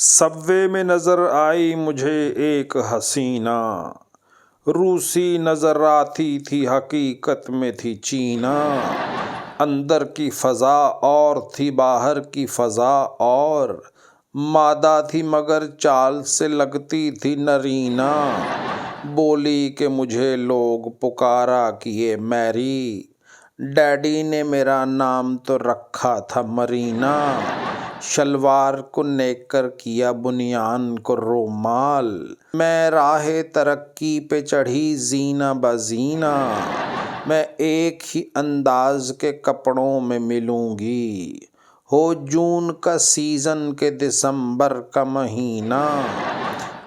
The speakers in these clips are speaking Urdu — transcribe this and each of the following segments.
سبوے میں نظر آئی مجھے ایک حسینہ، روسی نظر آتی تھی حقیقت میں تھی چینا۔ اندر کی فضا اور تھی باہر کی فضا اور، مادہ تھی مگر چال سے لگتی تھی نرینہ۔ بولی کہ مجھے لوگ پکارا کیے میری، ڈیڈی نے میرا نام تو رکھا تھا مرینا۔ شلوار کو نیکر کیا بنیان کو رومال، میں راہ ترقی پہ چڑھی زینہ بزینہ۔ میں ایک ہی انداز کے کپڑوں میں ملوں گی، ہو جون کا سیزن کے دسمبر کا مہینہ۔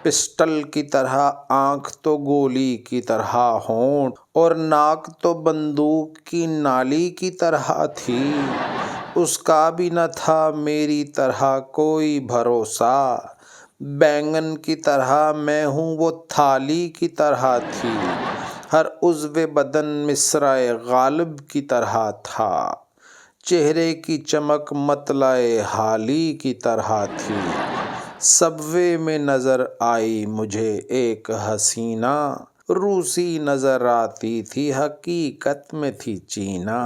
پسٹل کی طرح آنکھ تو گولی کی طرح ہونٹ، اور ناک تو بندوق کی نالی کی طرح تھی۔ اس کا بھی نہ تھا میری طرح کوئی بھروسہ، بینگن کی طرح میں ہوں وہ تھالی کی طرح تھی۔ ہر عضو بدن مصرع غالب کی طرح تھا، چہرے کی چمک مطلع حالی کی طرح تھی۔ سبوے میں نظر آئی مجھے ایک حسینہ، روسی نظر آتی تھی حقیقت میں تھی چینا۔